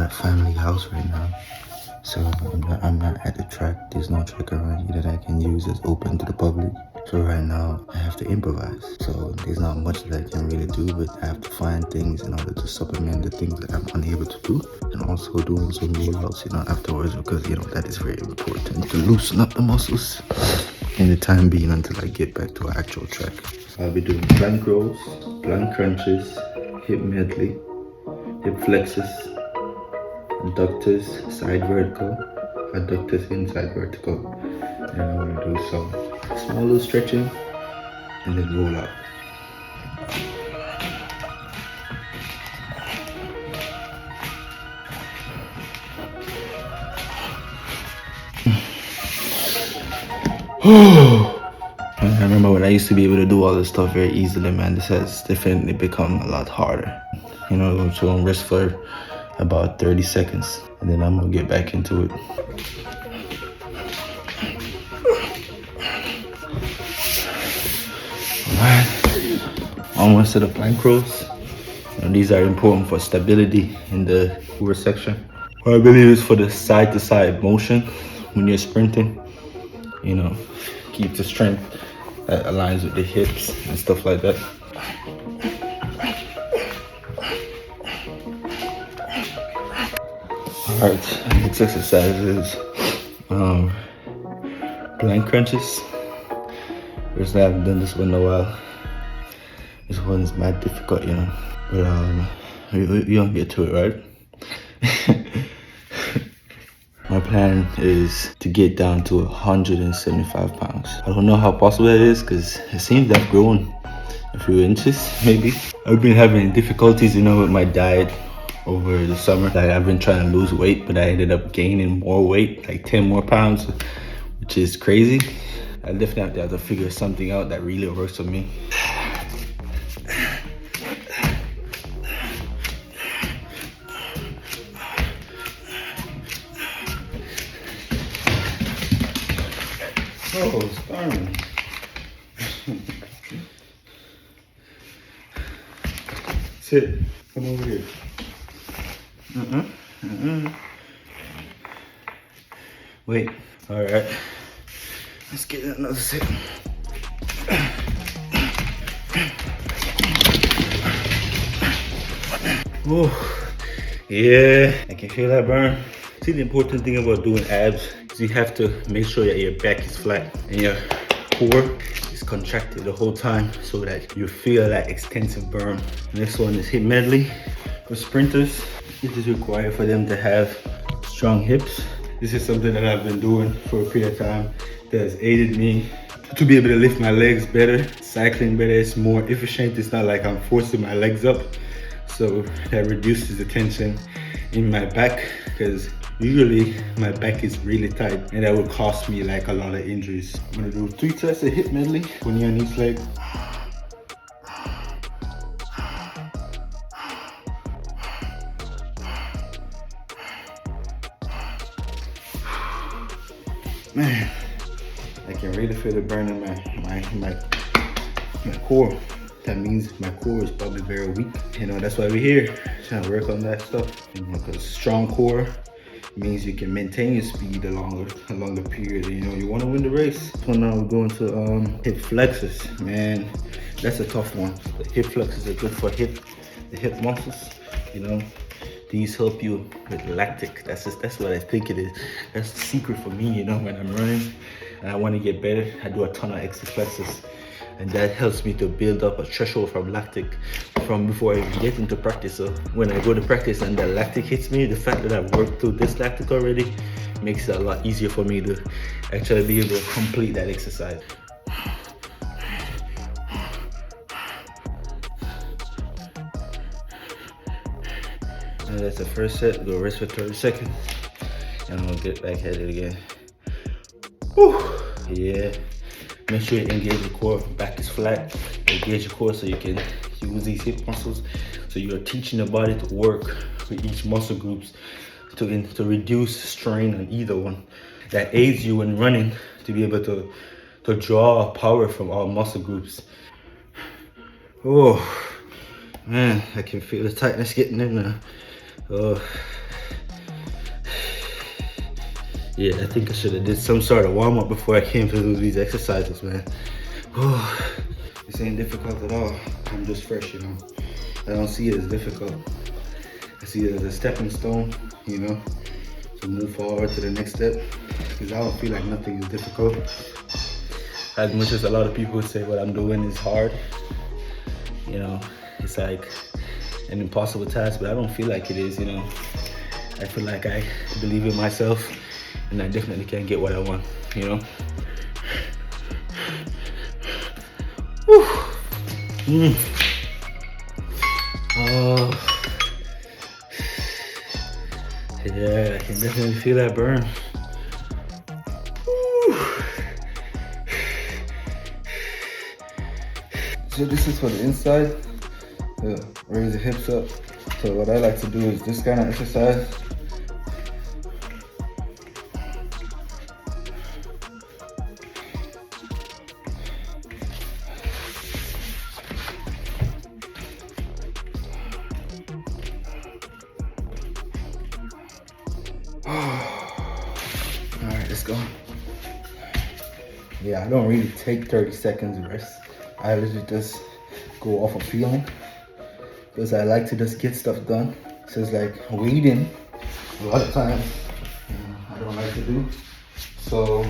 at a family house right now, so I'm not at the track. There's no track around here that I can use that's open to the public. So right now I have to improvise. So there's not much that I can really do, but I have to find things in order to supplement the things that I'm unable to do, and also doing some rollouts, afterwards, because that is very important to loosen up the muscles in the time being until I get back to an actual track. I'll be doing plank rows, plank crunches, hip medley, hip flexes, adductors, side vertical, adductors inside vertical. And I'm gonna do some small little stretching and then roll out. I remember when I used to be able to do all this stuff very easily, man. This has definitely become a lot harder. So I'm rest for about 30 seconds and then I'm gonna get back into it. Alright, almost to the plank rows. These are important for stability in the core section. What I believe is for the side to side motion when you're sprinting. Keep the strength that aligns with the hips and stuff like that. Alright, next exercise is plank crunches. First, I haven't done this one in a while. This one's mad difficult, but you don't get to it, right? My plan is to get down to 175 pounds. I don't know how possible that is because it seems that I've grown a few inches, maybe. I've been having difficulties, with my diet over the summer. I've been trying to lose weight, but I ended up gaining more weight, like 10 more pounds, which is crazy. I definitely have to figure something out that really works for me. Oh, Starman. Sit. Come over here. Wait. All right. Let's get another sit. Oh, yeah. I can feel that burn. See, the important thing about doing abs is you have to make sure that your back is flat and your core is contracted the whole time so that you feel that extensive burn. The next one is hip medley. For sprinters, this is required for them to have strong hips. This is something that I've been doing for a period of time that has aided me to be able to lift my legs better, cycling better. It's more efficient. It's not like I'm forcing my legs up. So that reduces the tension in my back, because usually my back is really tight and that would cost me like a lot of injuries. I'm gonna do 3 sets of hip medley, 20 on each leg. Man, I can really feel the burn in my core. That means my core is probably very weak. That's why we're here, trying to work on that stuff. Because strong core means you can maintain your speed a longer period. You want to win the race. So now we're going to hip flexors. Man, that's a tough one. The hip flexors are good for the hip muscles. These help you with lactic. That's what I think it is. That's the secret for me, when I'm running and I want to get better. I do a ton of exercises, and that helps me to build up a threshold from lactic from before I even get into practice. So when I go to practice and the lactic hits me, the fact that I've worked through this lactic already makes it a lot easier for me to actually be able to complete that exercise. And that's the first set. Go rest for 30 seconds. And I'm gonna get back at it again. Whew. Yeah. Make sure you engage your core. Back is flat. Engage your core so you can use these hip muscles. So you're teaching the body to work with each muscle groups to reduce strain on either one. That aids you in running to be able to draw power from all muscle groups. Oh man, I can feel the tightness getting in there. Oh, Yeah, I think I should have did some sort of warm up before I came to do these exercises, man. This ain't difficult at all. I'm just fresh, you know. I don't see it as difficult. I see it as a stepping stone, you know, to move forward to the next step. Because I don't feel like nothing is difficult. As much as a lot of people say what I'm doing is hard, you know, it's like an impossible task, but I don't feel like it is, you know. I feel like I believe in myself and I definitely can get what I want, you know. Whew. Oh. Yeah, I can definitely feel that burn. So this is for the inside, raise the hips up. So what I like to do is this kind of exercise. All right, let's go. Yeah, I don't really take 30 seconds rest. I literally just go off a feeling because I like to just get stuff done. So it's like waiting a lot of times, I don't like to do. So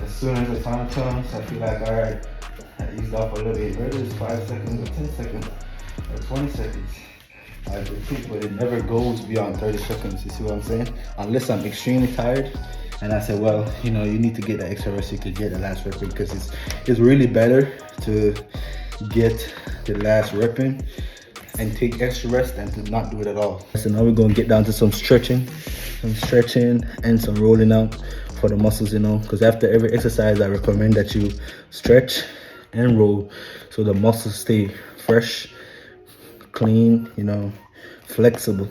as soon as the time comes, I feel like, all right, I eased off a little bit. Whether it's 5 seconds or 10 seconds or 20 seconds, I repeat, but it never goes beyond 30 seconds. You see what I'm saying? Unless I'm extremely tired. And I said, well, you know, you need to get that extra rest so you could get the last rep in, because it's really better to get the last rep in and take extra rest than to not do it at all. So now we're gonna get down to some stretching and some rolling out for the muscles, you know, because after every exercise, I recommend that you stretch and roll so the muscles stay fresh, clean, you know, flexible,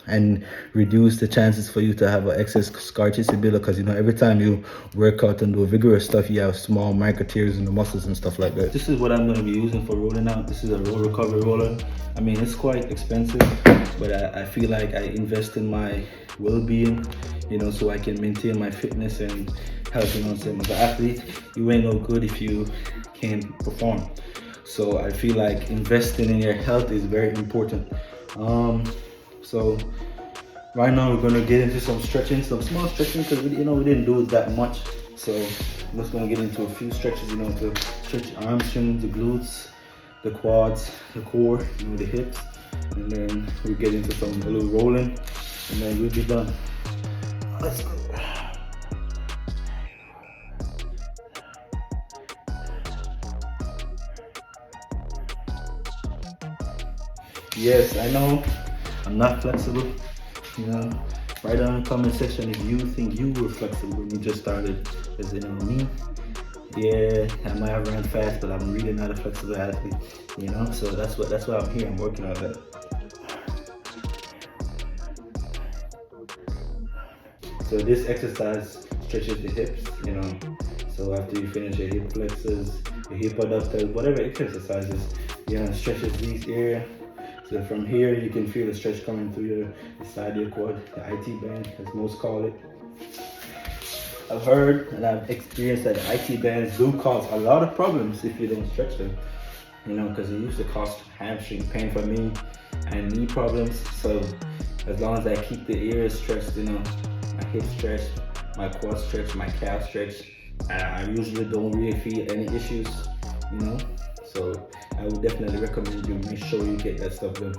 and reduce the chances for you to have an excess scar tissue buildup, because you know every time you work out and do vigorous stuff, you have small micro tears in the muscles and stuff like that. This is what I'm going to be using for rolling out. This is a roll recovery roller. I mean, it's quite expensive, but I feel like I invest in my well-being, you know, so I can maintain my fitness and health. You know what I'm saying? As an athlete, you ain't no good if you can't perform. So I feel like investing in your health is very important. So right now we're gonna get into some stretching, some small stretching, because we didn't do it that much. So I'm just gonna get into a few stretches, you know, to stretch the hamstrings, the glutes, the quads, the core, you know, the hips, and then we get into a little rolling, and then we'll be done. Let's go. Yes, I know I'm not flexible, you know. Write down in the comment section if you think you were flexible when you just started. Because you know me, yeah, I might have run fast, but I'm really not a flexible athlete, you know. So that's why I'm here. I'm working on that. So this exercise stretches the hips, you know. So after you finish your hip flexors, your hip adductors, whatever exercises, you know, stretches these areas. So from here, you can feel the stretch coming through the side of your quad, the IT band, as most call it. I've heard and I've experienced that the IT bands do cause a lot of problems if you don't stretch them, you know, because it used to cause hamstring pain for me and knee problems. So as long as I keep the areas stretched, you know, my hip stretch, my quad stretch, my calf stretch, I usually don't really feel any issues, you know. So I would definitely recommend you make sure you get that stuff done.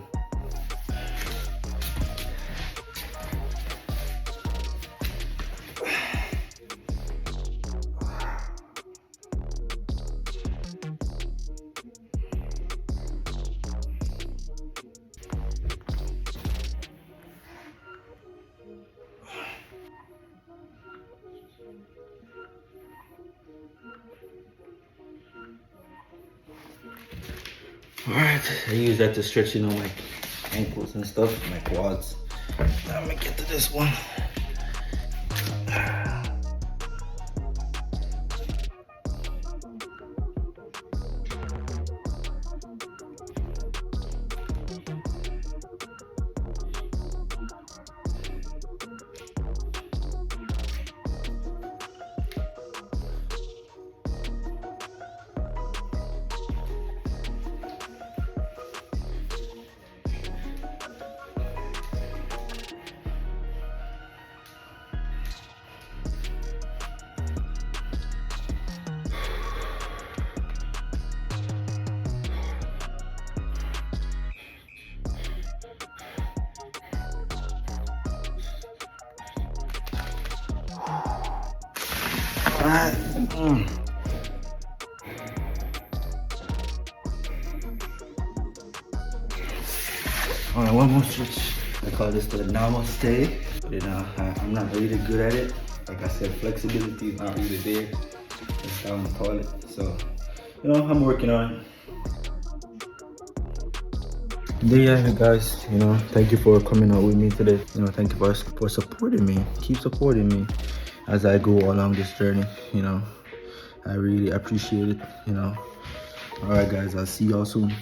Alright, I use that to stretch, you know, my ankles and stuff, my quads. Now I'm gonna get to this one. All right, one more switch. I call this the namaste. But you know, I'm not really good at it. Like I said, flexibility is not really there. That's how I'm gonna call it. So, you know, I'm working on it. There you guys, you know, thank you for coming out with me today. You know, thank you for supporting me. Keep supporting me as I go along this journey. You know, I really appreciate it. You know, all right, guys, I'll see y'all soon.